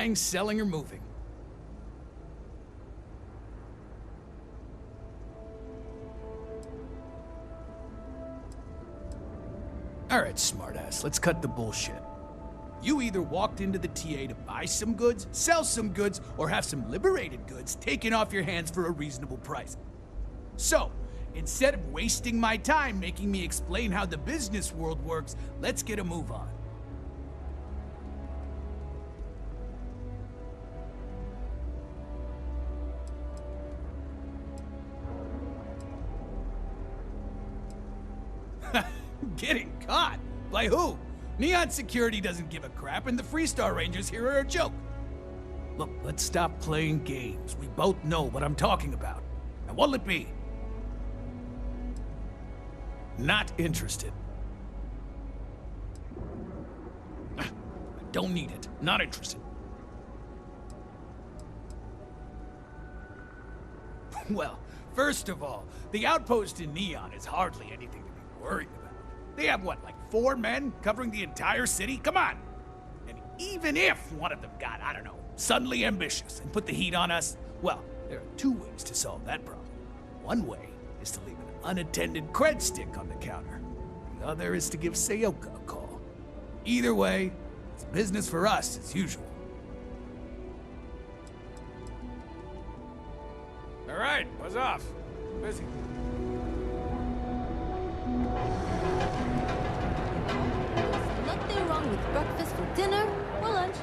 buying, selling, or moving. Alright, smartass, let's cut the bullshit. You either walked into the TA to buy some goods, sell some goods, or have some liberated goods taken off your hands for a reasonable price. So, instead of wasting my time making me explain how the business world works, let's get a move on. Getting caught? By who? Neon Security doesn't give a crap, and the Freestar Rangers here are a joke. Look, let's stop playing games. We both know what I'm talking about. Now, what'll it be? Not interested. I don't need it. Not interested. Well, first of all, the outpost in Neon is hardly anything to be worried about. They have what, like 4 men covering the entire city? Come on! And even if one of them got, I don't know, suddenly ambitious and put the heat on us, well, there are 2 ways to solve that problem. One way is to leave an unattended cred stick on the counter. The other is to give Sayoka a call. Either way, it's business for us as usual. All right, buzz off. Busy. Nothing wrong with breakfast for dinner or lunch.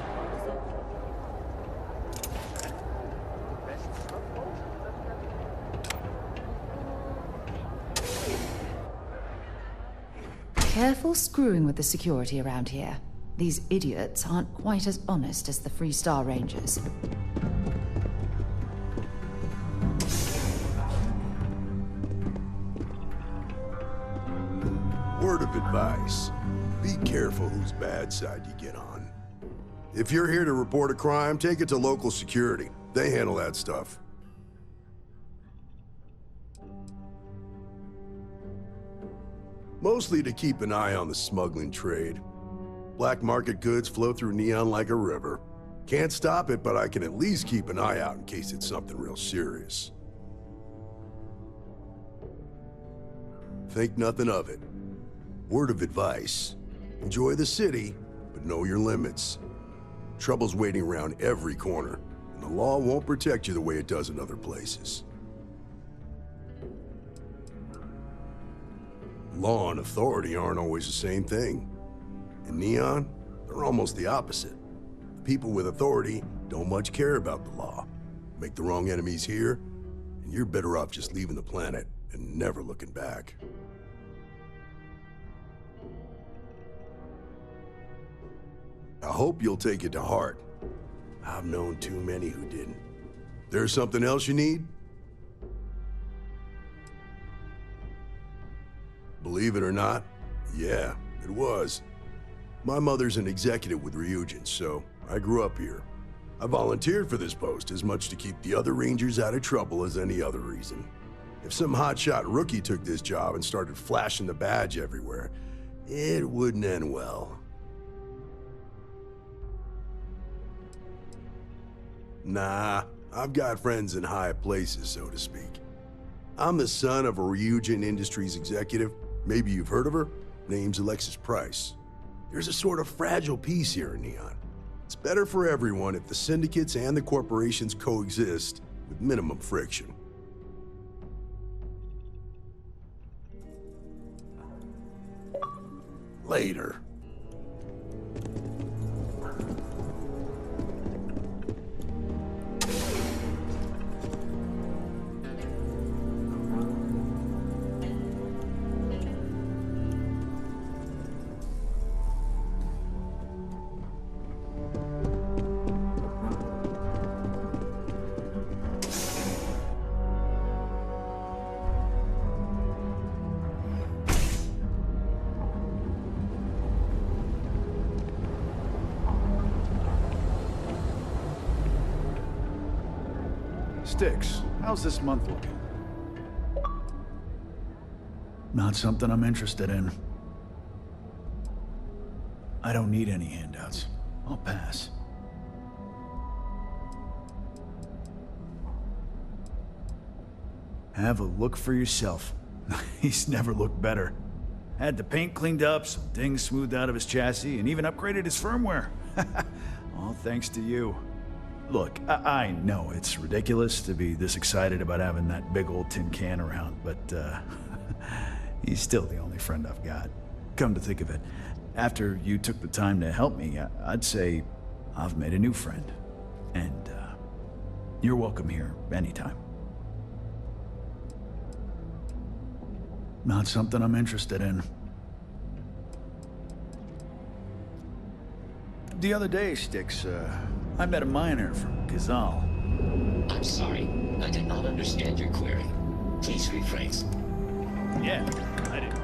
Careful screwing with the security around here. These idiots aren't quite as honest as the Freestar Rangers. Word of advice. Be careful whose bad side you get on. If you're here to report a crime, take it to local security. They handle that stuff. Mostly to keep an eye on the smuggling trade. Black market goods flow through Neon like a river. Can't stop it, but I can at least keep an eye out in case it's something real serious. Think nothing of it. Word of advice. Enjoy the city, but know your limits. Trouble's waiting around every corner, and the law won't protect you the way it does in other places. Law and authority aren't always the same thing. In Neon, they're almost the opposite. People with authority don't much care about the law. Make the wrong enemies here, and you're better off just leaving the planet and never looking back. I hope you'll take it to heart. I've known too many who didn't. There's something else you need? Believe it or not, yeah, it was. My mother's an executive with Ryujin, so I grew up here. I volunteered for this post as much to keep the other Rangers out of trouble as any other reason. If some hotshot rookie took this job and started flashing the badge everywhere, it wouldn't end well. Nah, I've got friends in high places, so to speak. I'm the son of a Ryujin Industries executive. Maybe you've heard of her? Name's Alexis Price. There's a sort of fragile peace here in Neon. It's better for everyone if the syndicates and the corporations coexist with minimum friction. Later. Sticks, how's this month looking? Not something I'm interested in. I don't need any handouts. I'll pass. Have a look for yourself. He's never looked better. Had the paint cleaned up, some things smoothed out of his chassis, and even upgraded his firmware. All thanks to you. Look, I know it's ridiculous to be this excited about having that big old tin can around, but he's still the only friend I've got. Come to think of it, after you took the time to help me, I'd say I've made a new friend. And you're welcome here anytime. Not something I'm interested in. The other day, Sticks, I met a miner from Gazal. I'm sorry, I did not understand your query. Please rephrase. Yeah, I did.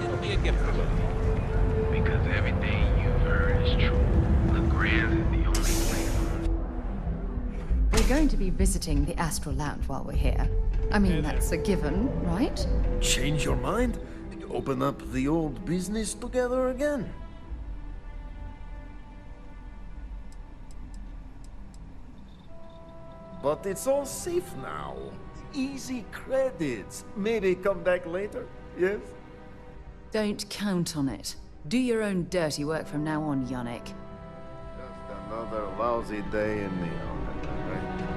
It'll be a gift for both. Because everything you've heard is true. LeGrand's is the only place. We're going to be visiting the Astral Lounge while we're here. I mean, that's a given, right? Change your mind? Open up the old business together again? But it's all safe now. Easy credits. Maybe come back later, yes? Don't count on it. Do your own dirty work from now on, Yannick. Just another lousy day in Neon, right?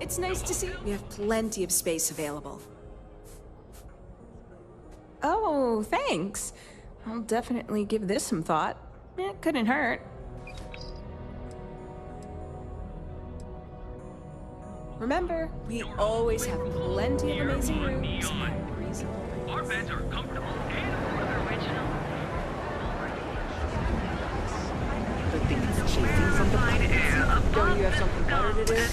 It's nice to see. We have plenty of space available. Oh, thanks. I'll definitely give this some thought. It couldn't hurt. Remember, we always have plenty of amazing rooms and reasonable rates. Our beds are comfortable and original. Good thing it's chafing from the pipes. Don't you have something better to do?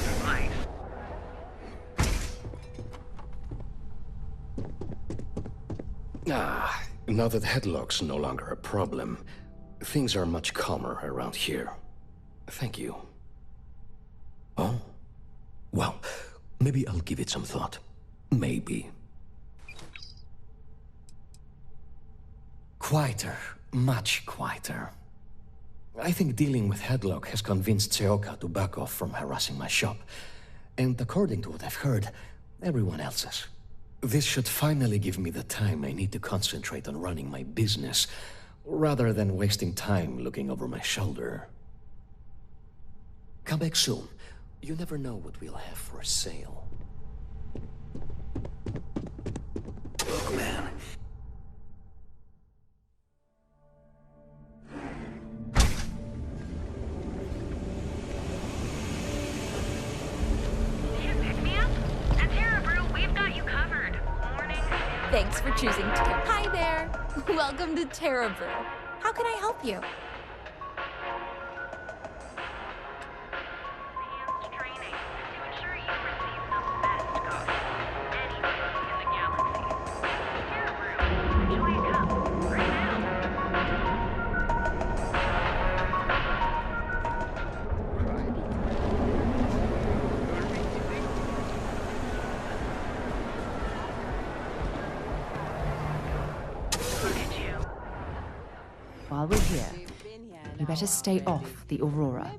Now that headlock's no longer a problem, things are much calmer around here. Thank you. Oh? Well, maybe I'll give it some thought. Maybe. Quieter. Much quieter. I think dealing with Headlock has convinced Seoka to back off from harassing my shop. And according to what I've heard, everyone else's. This should finally give me the time I need to concentrate on running my business, rather than wasting time looking over my shoulder. Come back soon. You never know what we'll have for sale. Look, man. Thanks for choosing Terra. Hi there. Welcome to Terra Brew. How can I help you? While we're here, you better stay off the Aurora.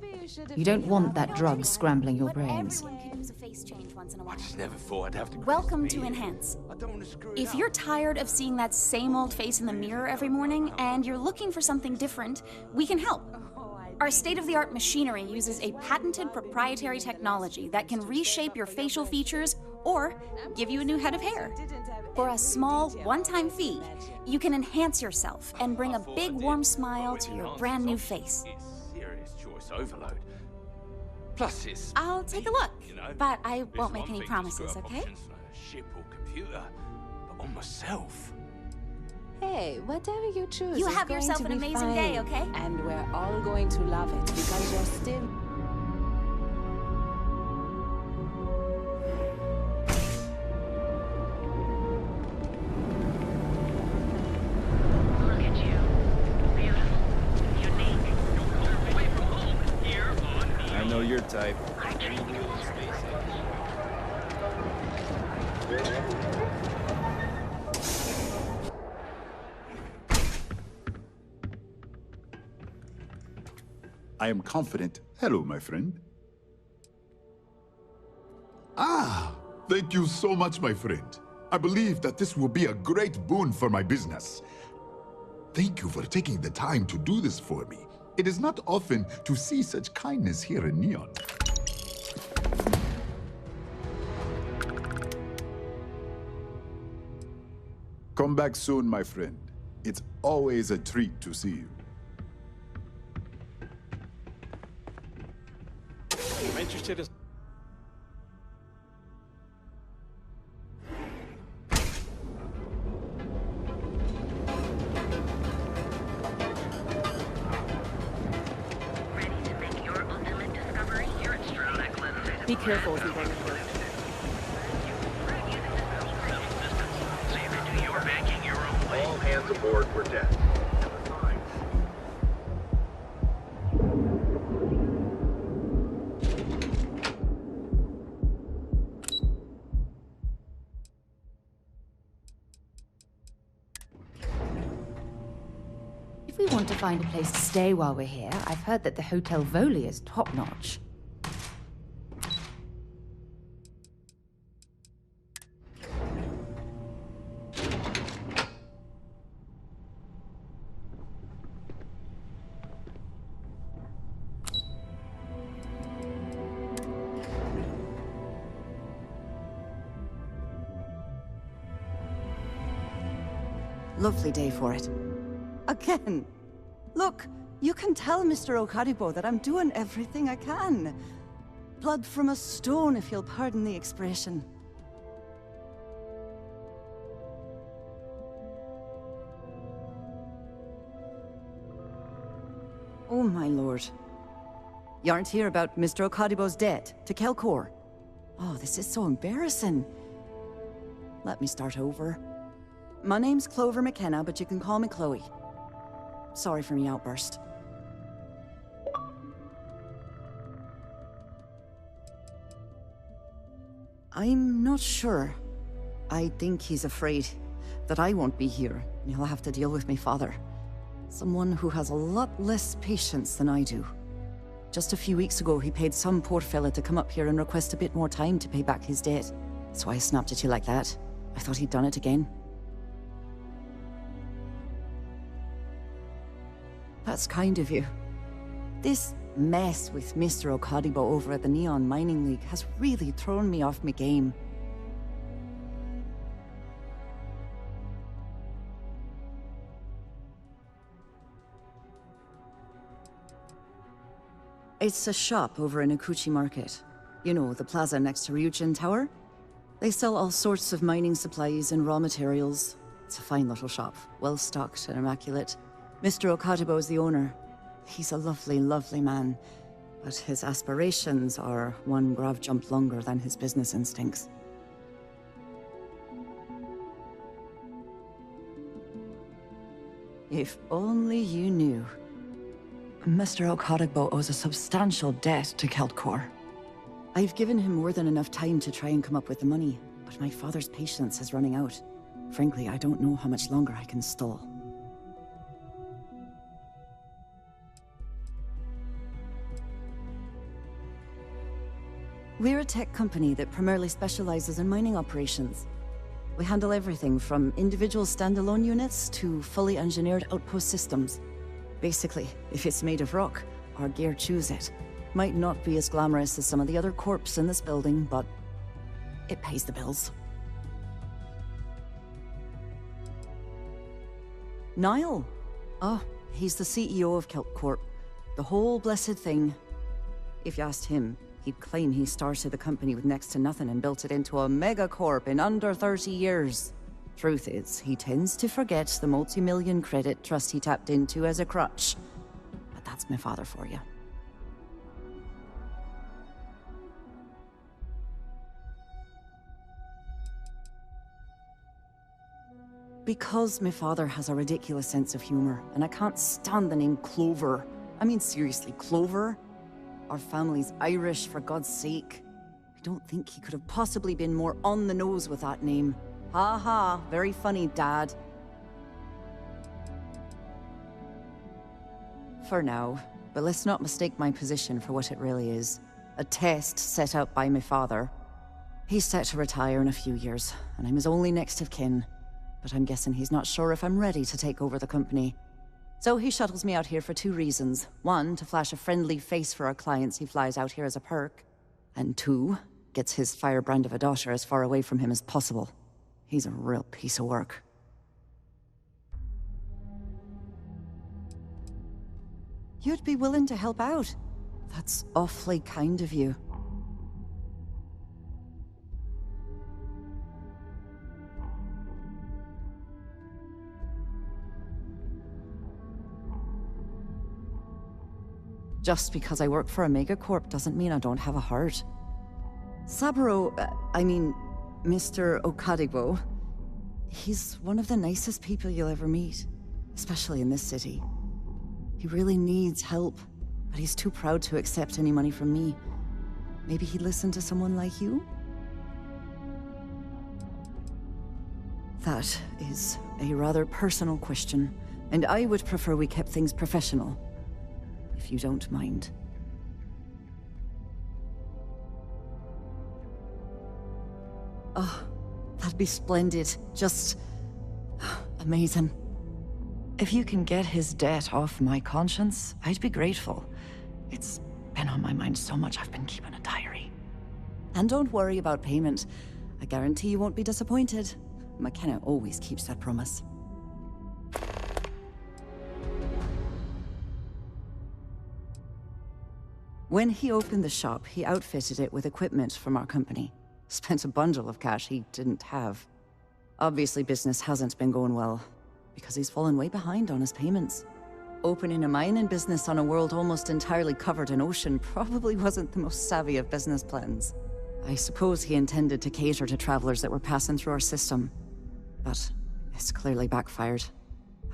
You don't want that drug scrambling your brains. Everyone can use a face change once in a while. I just never thought I'd have to. Welcome to Enhance. If you're tired of seeing that same old face in the mirror every morning and you're looking for something different, we can help. Our state-of-the-art machinery uses a patented proprietary technology that can reshape your facial features or give you a new head of hair. For a small, one-time fee, you can enhance yourself and bring a big, warm smile to your brand new face. It's serious choice overload. Plus, it's I'll take a look, you know, but I it's won't make one any thing to promises, screw up okay? options on a ship or computer, but on myself. Hey, whatever you choose. You is have going yourself to an be amazing day, fine. okay? And we're all going to love it because you're still. Look at you. Beautiful. Unique. Away from home. Here on Neon. I know your type. I treat you I am confident. Hello, my friend. Ah, thank you so much, my friend. I believe that this will be a great boon for my business. Thank you for taking the time to do this for me. It is not often to see such kindness here in Neon. Come back soon, my friend. It's always a treat to see you. I'm interested in... ready to make your ultimate discovery here at Stroud Eklund. Be careful if you go to work. So you can do your banking your own way. All hands aboard for death. If we want to find a place to stay while we're here, I've heard that the Hotel Voli is top-notch. Lovely day for it. Again. Look, you can tell Mr. Okaribo that I'm doing everything I can. Blood from a stone, if you'll pardon the expression. Oh, my lord. You aren't here about Mr. Okaribo's debt to Celtcorp. Oh, this is so embarrassing. Let me start over. My name's Clover McKenna, but you can call me Chloe. Sorry for me outburst. I'm not sure. I think he's afraid that I won't be here, and he'll have to deal with my father. Someone who has a lot less patience than I do. Just a few weeks ago, he paid some poor fella to come up here and request a bit more time to pay back his debt. That's why I snapped at you like that. I thought he'd done it again. That's kind of you. This mess with Mr. Okaribo over at the Neon Mining League has really thrown me off my game. It's a shop over in Akuchi Market. You know, the plaza next to Ryujin Tower? They sell all sorts of mining supplies and raw materials. It's a fine little shop, well stocked and immaculate. Mr. Okaribo is the owner. He's a lovely, lovely man, but his aspirations are one grav jump longer than his business instincts. If only you knew. Mr. Okaribo owes a substantial debt to Celtcorp. I've given him more than enough time to try and come up with the money, but my father's patience is running out. Frankly, I don't know how much longer I can stall. We're a tech company that primarily specializes in mining operations. We handle everything from individual standalone units to fully engineered outpost systems. Basically, if it's made of rock, our gear chews it. Might not be as glamorous as some of the other corps in this building, but it pays the bills. Niall? Oh, he's the CEO of Celtcorp. The whole blessed thing. If you asked him, he'd claim he started the company with next to nothing and built it into a megacorp in under 30 years. Truth is, he tends to forget the multi-million credit trust he tapped into as a crutch. But that's my father for you. Because my father has a ridiculous sense of humor, and I can't stand the name Clover. I mean, seriously, Clover? Our family's Irish, for God's sake. I don't think he could have possibly been more on the nose with that name. Ha ha, very funny, Dad. For now, but let's not mistake my position for what it really is. A test set up by my father. He's set to retire in a few years, and I'm his only next of kin. But I'm guessing he's not sure if I'm ready to take over the company. So he shuttles me out here for 2 reasons. 1, to flash a friendly face for our clients he flies out here as a perk. And 2, gets his firebrand of a daughter as far away from him as possible. He's a real piece of work. You'd be willing to help out? That's awfully kind of you. Just because I work for a megacorp doesn't mean I don't have a heart. Saburo, Mr. Okadigbo, he's one of the nicest people you'll ever meet, especially in this city. He really needs help, but he's too proud to accept any money from me. Maybe he'd listen to someone like you? That is a rather personal question, and I would prefer we kept things professional. If you don't mind. Oh, that'd be splendid. Just amazing. If you can get his debt off my conscience, I'd be grateful. It's been on my mind so much I've been keeping a diary. And don't worry about payment. I guarantee you won't be disappointed. McKenna always keeps that promise. When he opened the shop, he outfitted it with equipment from our company. Spent a bundle of cash he didn't have. Obviously, business hasn't been going well, because he's fallen way behind on his payments. Opening a mining business on a world almost entirely covered in ocean probably wasn't the most savvy of business plans. I suppose he intended to cater to travelers that were passing through our system. But it's clearly backfired.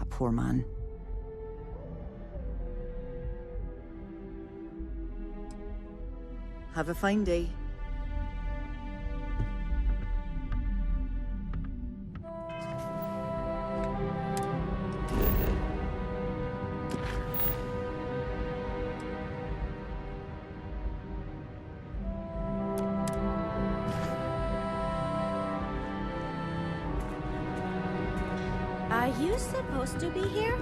A poor man. Have a fine day. Are you supposed to be here?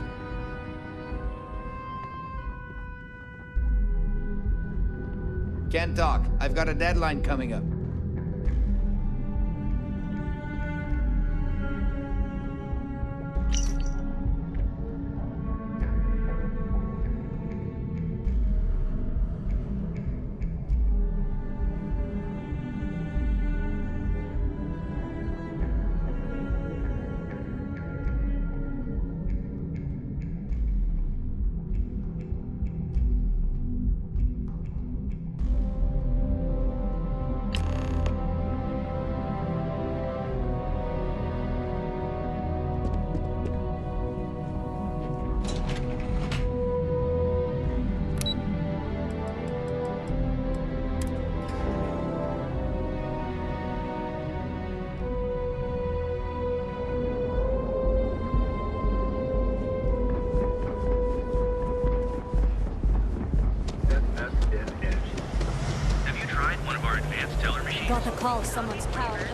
Can't talk. I've got a deadline coming up. Got a call, someone's power. To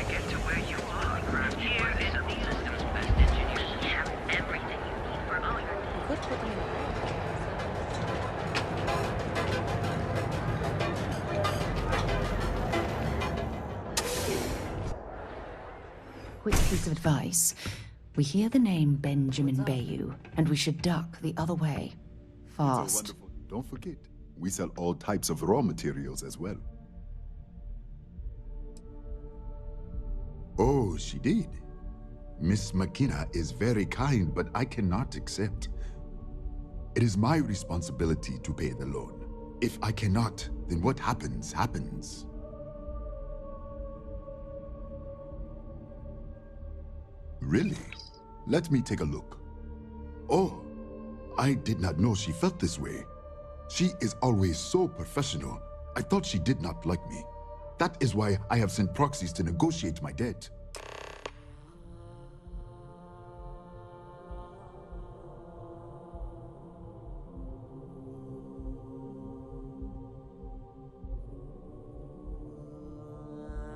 get to where you are, here is the system's best engineers have everything you need for all your needs. Could put them in Quick piece of advice. We hear the name Benjamin Bayou, and we should duck the other way. Fast. Wonderful. Don't forget, We sell all types of raw materials as well. Oh, she did. Miss McKenna is very kind, but I cannot accept. It is my responsibility to pay the loan. If I cannot, then what happens, happens. Really? Let me take a look. Oh, I did not know she felt this way. She is always so professional. I thought she did not like me. That is why I have sent proxies to negotiate my debt.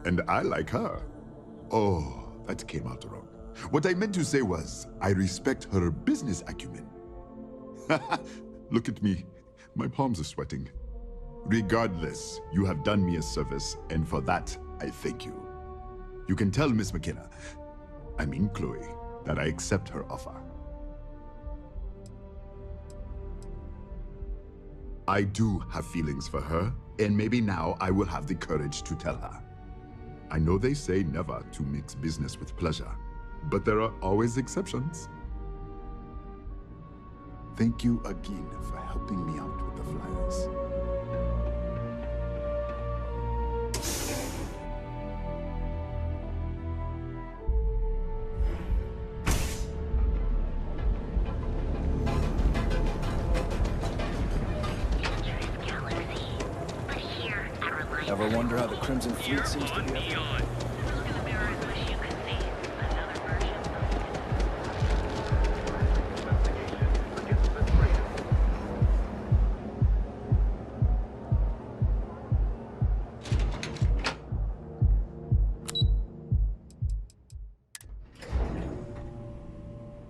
And I like her. Oh, that came out wrong. What I meant to say was, I respect her business acumen. Look at me. My palms are sweating. Regardless, you have done me a service, and for that, I thank you. You can tell Miss McKenna, I mean Chloe, that I accept her offer. I do have feelings for her, and maybe now I will have the courage to tell her. I know they say never to mix business with pleasure, but there are always exceptions. Thank you again for helping me out with the flyers. Ever wonder how the Crimson Fleet seems to be up?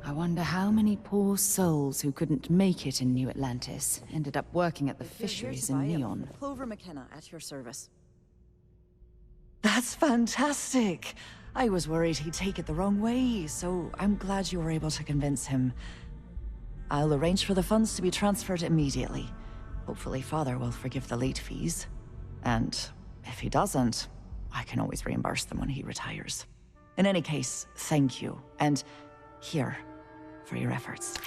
I wonder how many poor souls who couldn't make it in New Atlantis ended up working at the fisheries in Neon. Clover McKenna at your service. That's fantastic! I was worried he'd take it the wrong way, so I'm glad you were able to convince him. I'll arrange for the funds to be transferred immediately. Hopefully Father will forgive the late fees. And if he doesn't, I can always reimburse them when he retires. In any case, thank you. And here, for your efforts.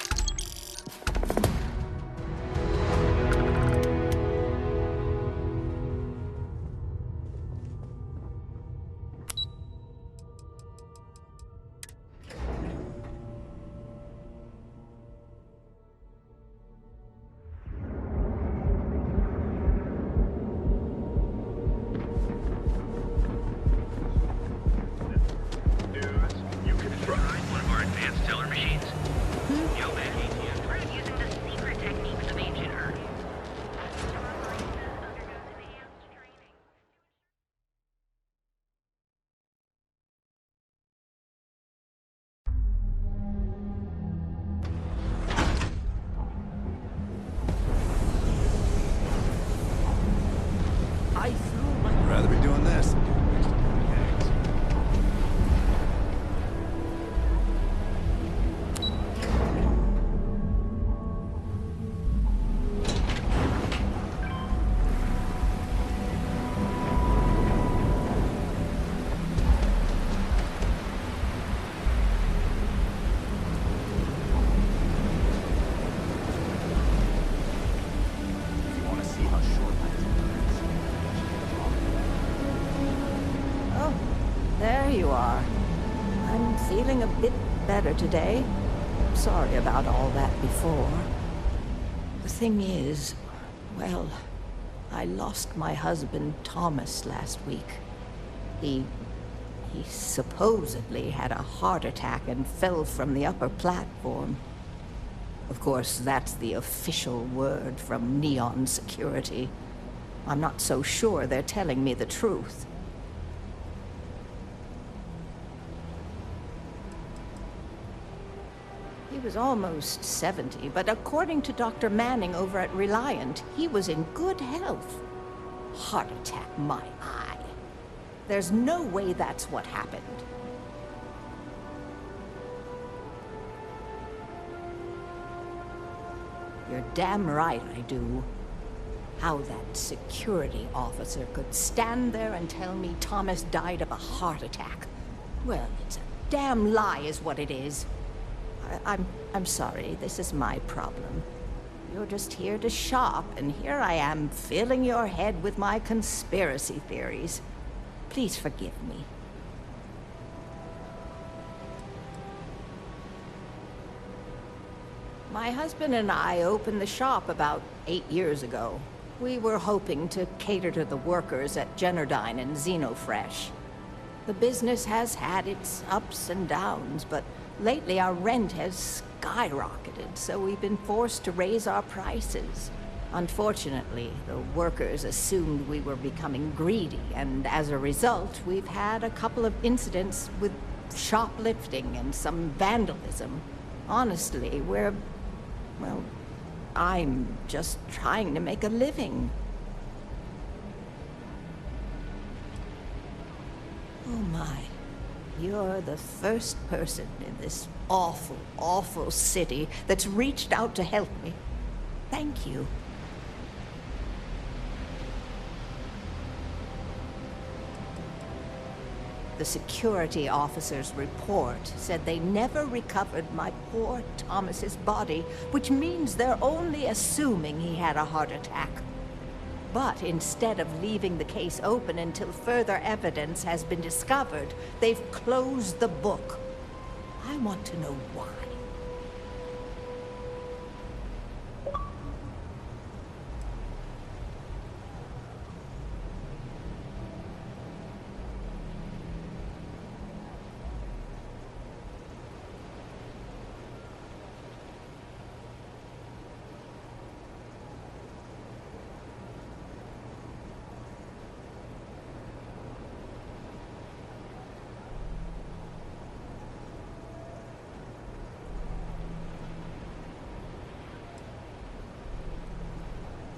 Rather be doing this. There you are. I'm feeling a bit better today. Sorry about all that before. The thing is, well, I lost my husband Thomas last week. He supposedly had a heart attack and fell from the upper platform. Of course, that's the official word from Neon Security. I'm not so sure they're telling me the truth. He was almost 70, but according to Dr. Manning over at Reliant, he was in good health. Heart attack, my eye. There's no way that's what happened. You're damn right I do. How that security officer could stand there and tell me Thomas died of a heart attack. Well, it's a damn lie is what it is. I'm sorry, this is my problem. You're just here to shop, and here I am filling your head with my conspiracy theories. Please forgive me. My husband and I opened the shop about 8 years ago. We were hoping to cater to the workers at Generdyne and Xenofresh. The business has had its ups and downs, but lately our rent has skyrocketed, so we've been forced to raise our prices. Unfortunately, the workers assumed we were becoming greedy, and as a result, we've had a couple of incidents with shoplifting and some vandalism. Honestly, well, I'm just trying to make a living. Oh my. You're the first person in this awful, awful city that's reached out to help me. Thank you. The security officer's report said they never recovered my poor Thomas's body, which means they're only assuming he had a heart attack. But instead of leaving the case open until further evidence has been discovered, they've closed the book. I want to know why.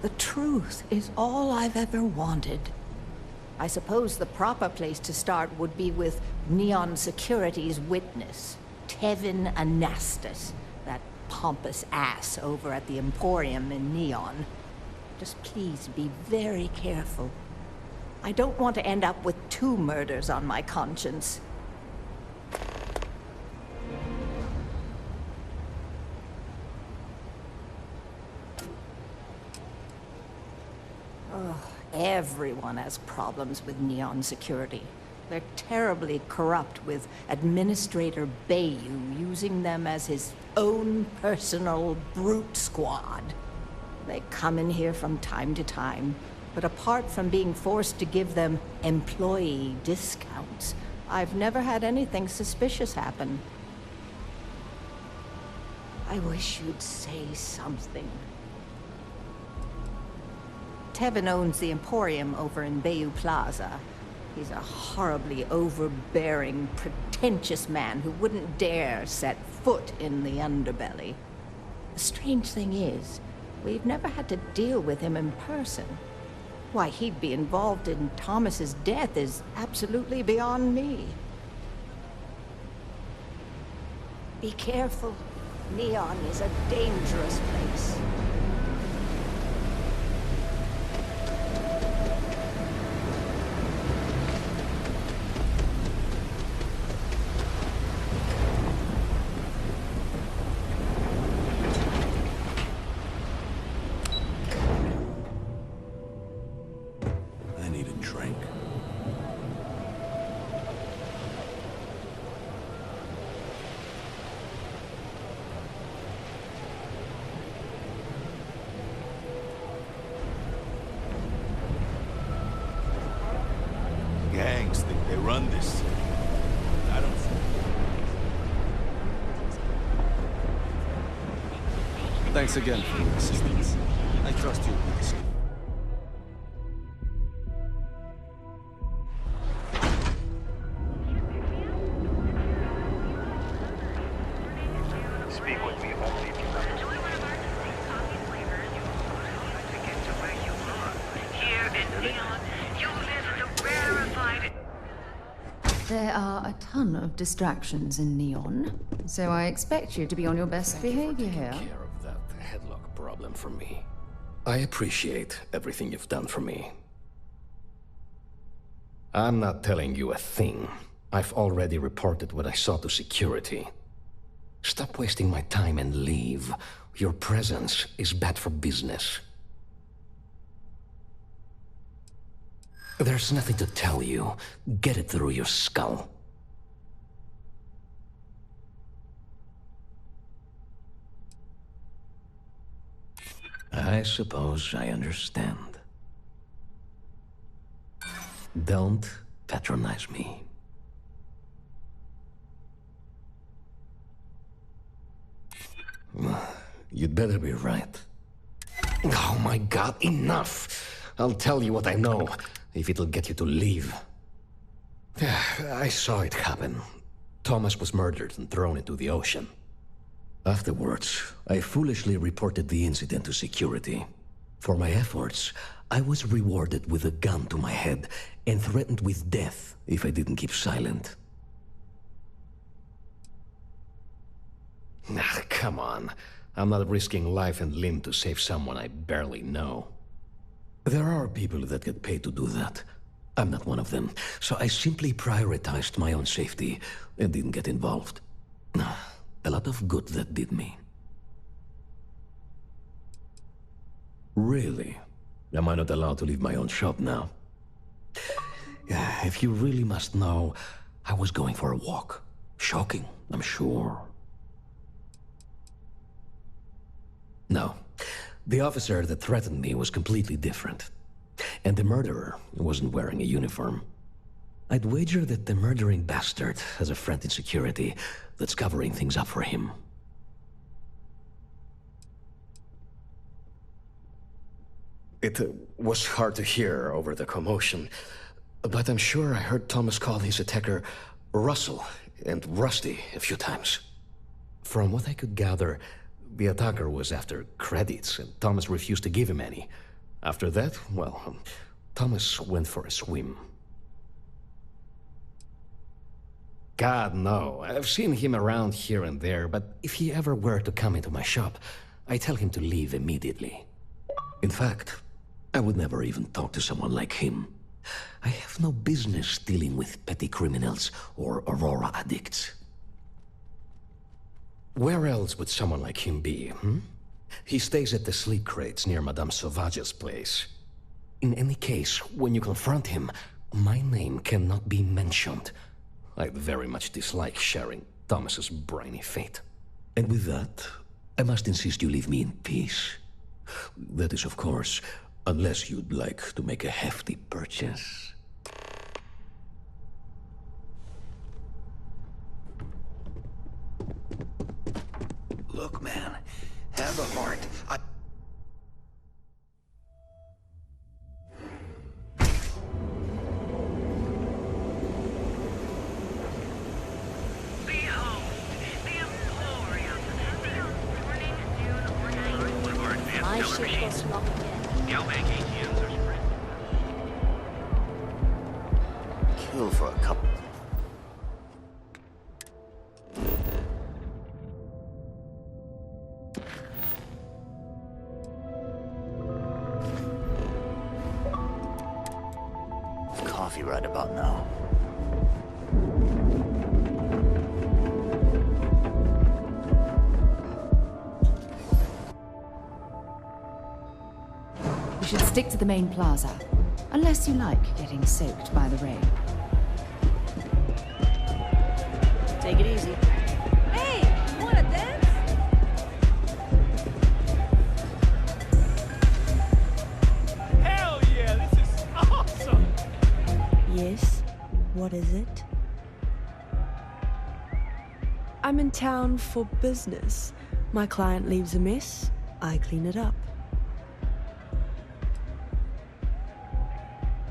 The truth is all I've ever wanted. I suppose the proper place to start would be with Neon Security's witness, Tevin Anastas, that pompous ass over at the Emporium in Neon. Just please be very careful. I don't want to end up with 2 murders on my conscience. Everyone has problems with Neon Security. They're terribly corrupt, with Administrator Bayou using them as his own personal brute squad. They come in here from time to time, but apart from being forced to give them employee discounts, I've never had anything suspicious happen. I wish you'd say something. Tevin owns the Emporium over in Bayou Plaza. He's a horribly overbearing, pretentious man who wouldn't dare set foot in the underbelly. The strange thing is, we've never had to deal with him in person. Why he'd be involved in Thomas's death is absolutely beyond me. Be careful. Neon is a dangerous place. Gangs think they run this city. I don't think. Thanks again for your assistance. I trust you with this. Speak with me only if you want. Here in Neon, you live in a rarefied... There are a ton of distractions in Neon, so I expect you to be on your best behavior here. Take care of that headlock problem for me. I appreciate everything you've done for me. I'm not telling you a thing. I've already reported what I saw to security. Stop wasting my time and leave. Your presence is bad for business. There's nothing to tell you. Get it through your skull. I suppose I understand. Don't patronize me. You'd better be right. Oh my god, enough! I'll tell you what I know, if it'll get you to leave. I saw it happen. Thomas was murdered and thrown into the ocean. Afterwards, I foolishly reported the incident to security. For my efforts, I was rewarded with a gun to my head and threatened with death if I didn't keep silent. Come on. I'm not risking life and limb to save someone I barely know. There are people that get paid to do that. I'm not one of them, so I simply prioritized my own safety and didn't get involved. A lot of good that did me. Really? Am I not allowed to leave my own shop now? If you really must know, I was going for a walk. Shocking, I'm sure. No. The officer that threatened me was completely different. And the murderer wasn't wearing a uniform. I'd wager that the murdering bastard has a friend in security that's covering things up for him. It was hard to hear over the commotion, but I'm sure I heard Thomas call his attacker Russell and Rusty a few times. From what I could gather, the attacker was after credits, and Thomas refused to give him any. After that, well, Thomas went for a swim. God, no. I've seen him around here and there, but if he ever were to come into my shop, I tell him to leave immediately. In fact, I would never even talk to someone like him. I have no business dealing with petty criminals or Aurora addicts. Where else would someone like him be, hmm? He stays at the sleep crates near Madame Sauvage's place. In any case, when you confront him, my name cannot be mentioned. I'd very much dislike sharing Thomas's briny fate. And with that, I must insist you leave me in peace. That is, of course, unless you'd like to make a hefty purchase. Look, man, have a heart. My ship goes long again. Galbank ATMs are spread. Kill for a couple. Coffee right about now. We should stick to the main plaza, unless you like getting soaked by the rain. Take it easy. Hey, you wanna dance? Hell yeah, this is awesome! Yes, what is it? I'm in town for business. My client leaves a mess, I clean it up.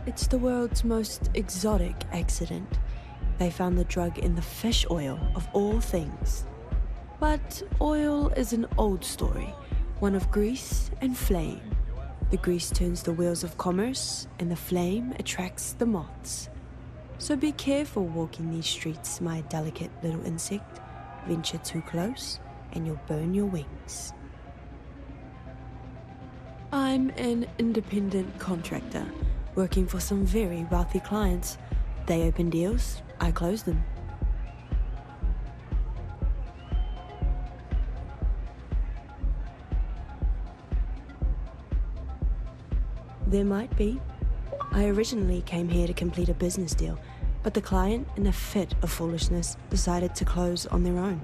It's the world's most exotic accident. They found the drug in the fish oil, of all things. But oil is an old story, one of grease and flame. The grease turns the wheels of commerce, and the flame attracts the moths. So be careful walking these streets, my delicate little insect. Venture too close, and you'll burn your wings. I'm I'm an independent contractor, working for some very wealthy clients. They open deals, I close them. There might be. I originally came here to complete a business deal, but the client, in a fit of foolishness, decided to close on their own.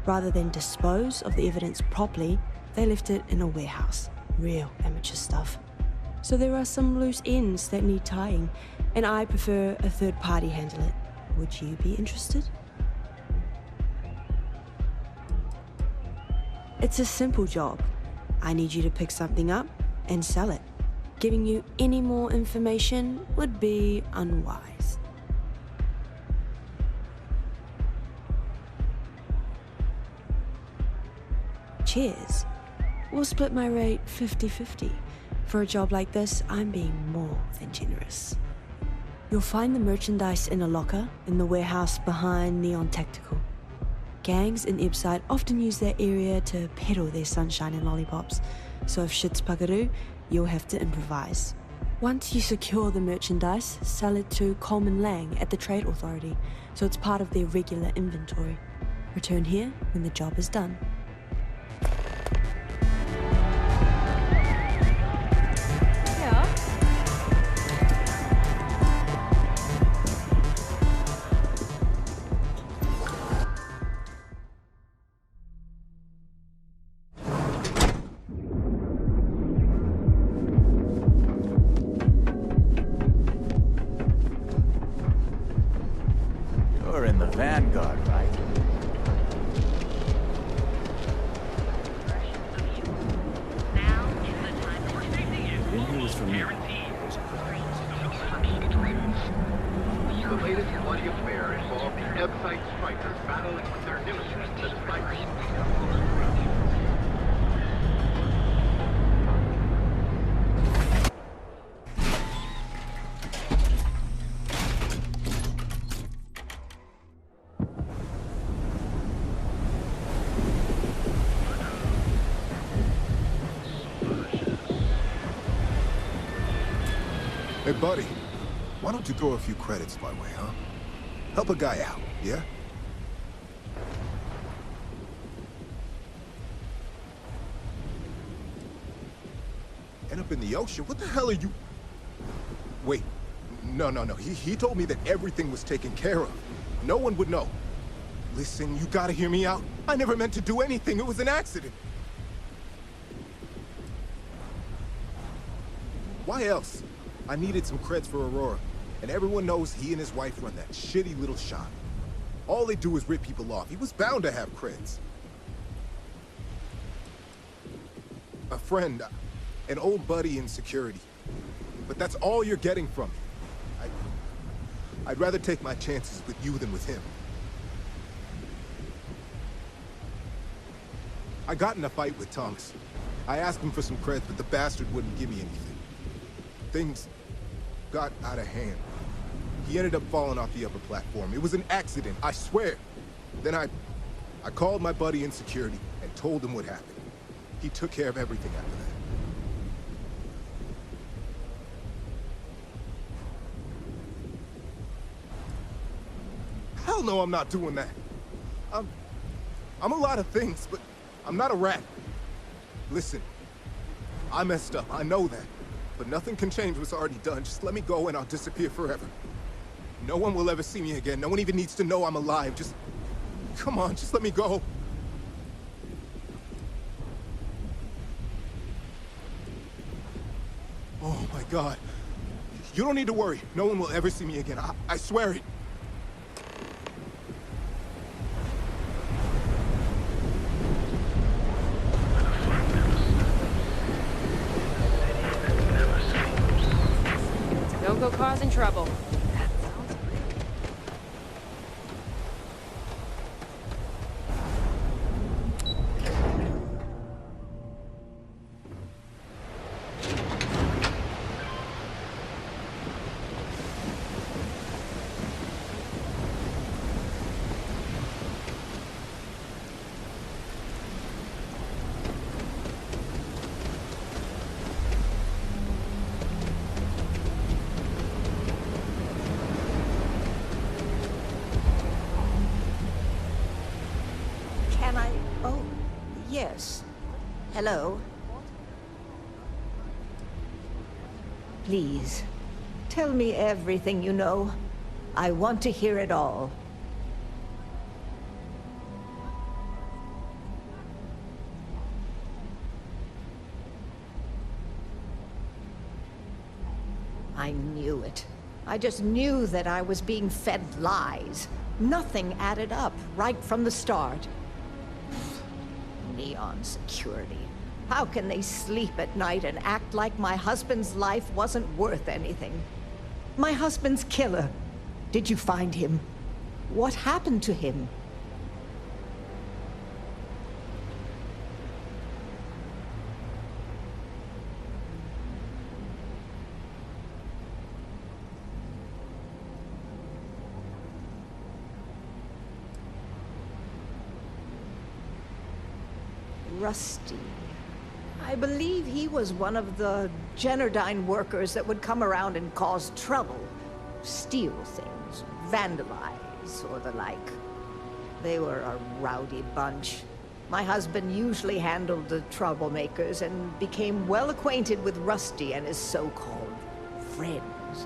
Rather than dispose of the evidence properly, they left it in a warehouse. Real amateur stuff. So there are some loose ends that need tying, and I prefer a third party handle it. Would you be interested? It's a simple job. I need you to pick something up and sell it. Giving you any more information would be unwise. Cheers. We'll split my rate 50-50. For a job like this, I'm being more than generous. You'll find the merchandise in a locker in the warehouse behind Neon Tactical. Gangs in Ebside often use that area to peddle their sunshine and lollipops, so if shit's puckaroo, you'll have to improvise. Once you secure the merchandise, sell it to Coleman Lang at the Trade Authority, so it's part of their regular inventory. Return here when the job is done. You're in the vanguard, right? Didn't hear this from you. The latest bloody affair involved the Ebsite strikers battling with their nemesis, the Spikers. Hey, buddy, why don't you throw a few credits my way, huh? Help a guy out, yeah? End up in the ocean? What the hell are you... Wait, no. He told me that everything was taken care of. No one would know. Listen, you gotta hear me out. I never meant to do anything. It was an accident. Why else? I needed some creds for Aurora, and everyone knows he and his wife run that shitty little shop. All they do is rip people off. He was bound to have creds. A friend, an old buddy in security. But that's all you're getting from me. I'd rather take my chances with you than with him. I got in a fight with Thomas. I asked him for some creds, but the bastard wouldn't give me anything. Things got out of hand. He ended up falling off the upper platform. It was an accident, I swear. Then I called my buddy in security and told him what happened. He took care of everything after that. Hell no, I'm not doing that. I'm a lot of things, but I'm not a rat. Listen, I messed up, I know that. But nothing can change what's already done. Just let me go and I'll disappear forever. No one will ever see me again. No one even needs to know I'm alive. Just... come on, just let me go. Oh my God. You don't need to worry. No one will ever see me again. I swear it. Don't go causing trouble. yes. Hello? Please, tell me everything you know. I want to hear it all. I knew it. I just knew that I was being fed lies. Nothing added up right from the start. Neon security. How can they sleep at night and act like my husband's life wasn't worth anything? My husband's killer. Did you find him? What happened to him? Rusty. I believe he was one of the Generdyne workers that would come around and cause trouble. Steal things, vandalize, or the like. They were a rowdy bunch. My husband usually handled the troublemakers and became well acquainted with Rusty and his so-called friends.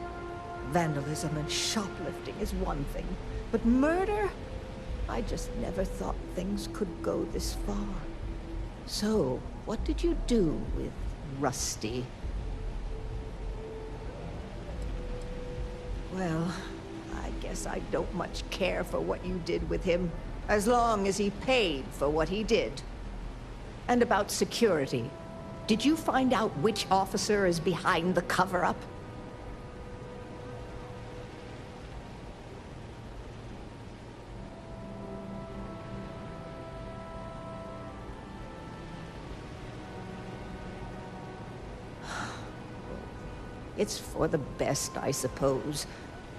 Vandalism and shoplifting is one thing, but murder? I just never thought things could go this far. So, what did you do with Rusty? Well, I guess I don't much care for what you did with him, as long as he paid for what he did. And about security, did you find out which officer is behind the cover-up? It's for the best, I suppose.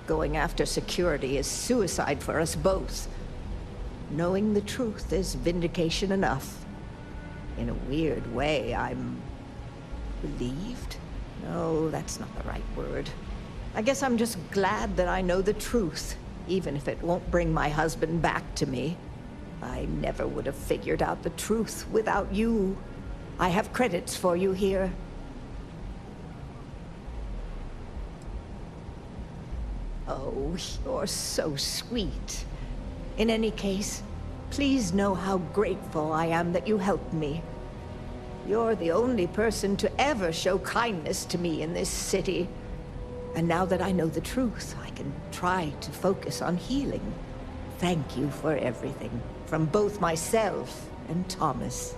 Going after security is suicide for us both. Knowing the truth is vindication enough. In a weird way, I'm relieved? No, that's not the right word. I guess I'm just glad that I know the truth, even if it won't bring my husband back to me. I never would have figured out the truth without you. I have credits for you here. Oh, you're so sweet. In any case, please know how grateful I am that you helped me. You're the only person to ever show kindness to me in this city. And now that I know the truth, I can try to focus on healing. Thank you for everything, from both myself and Thomas.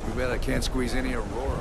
Too bad I can't squeeze any Aurora.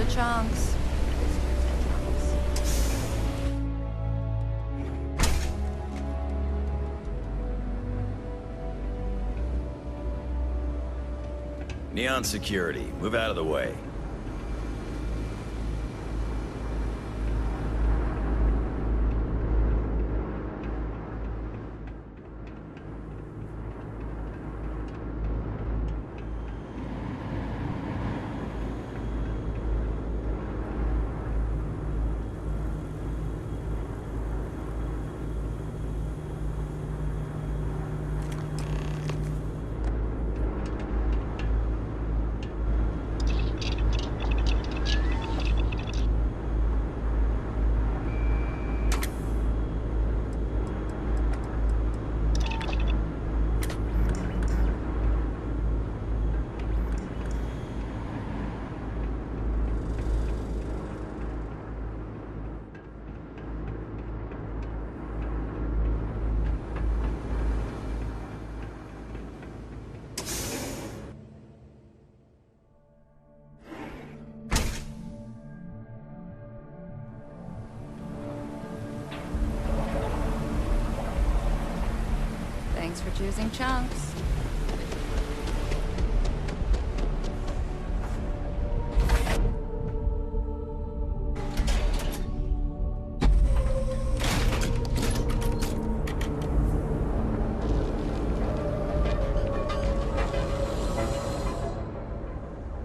Chunks. Neon security, move out of the way. Thanks for choosing Chunks.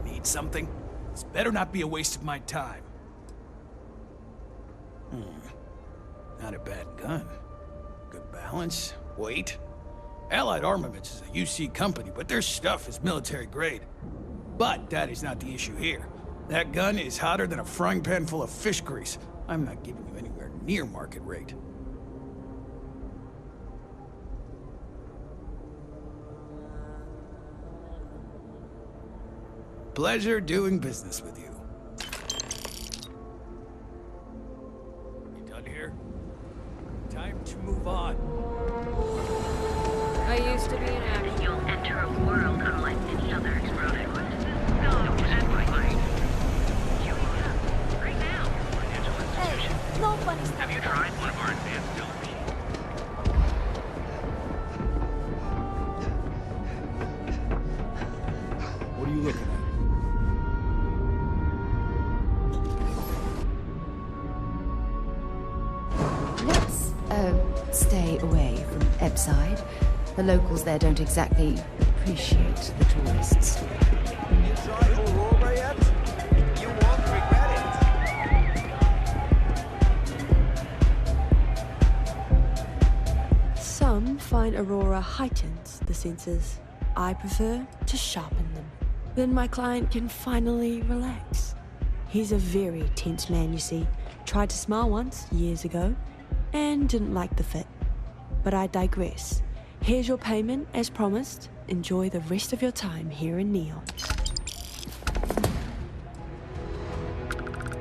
Need something? This better not be a waste of my time. Not a bad gun. Good balance, weight. Allied Armaments is a UC company, but their stuff is military grade. But that is not the issue here. That gun is hotter than a frying pan full of fish grease. I'm not giving you anywhere near market rate. Pleasure doing business with you. You done here? Time to move on. I used to be an actor. You'll enter a world unlike any other exploded. No, that's fine. You right now. Financial institution. Hey, nobody's... Have you tried one of our advanced still machines? What are you looking at? Let's, stay away from Ebside. The locals there don't exactly appreciate the tourists. You tried Aurora yet? You won't regret it. Some find Aurora heightens the senses. I prefer to sharpen them. Then my client can finally relax. He's a very tense man, you see. Tried to smile once, years ago, and didn't like the fit. But I digress. Here's your payment, as promised. Enjoy the rest of your time here in Neon.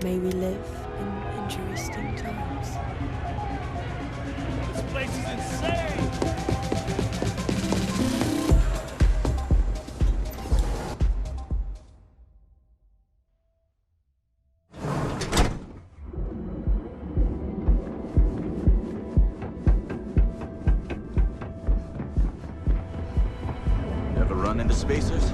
May we live in interesting times. This place is insane! Ever run into spacers?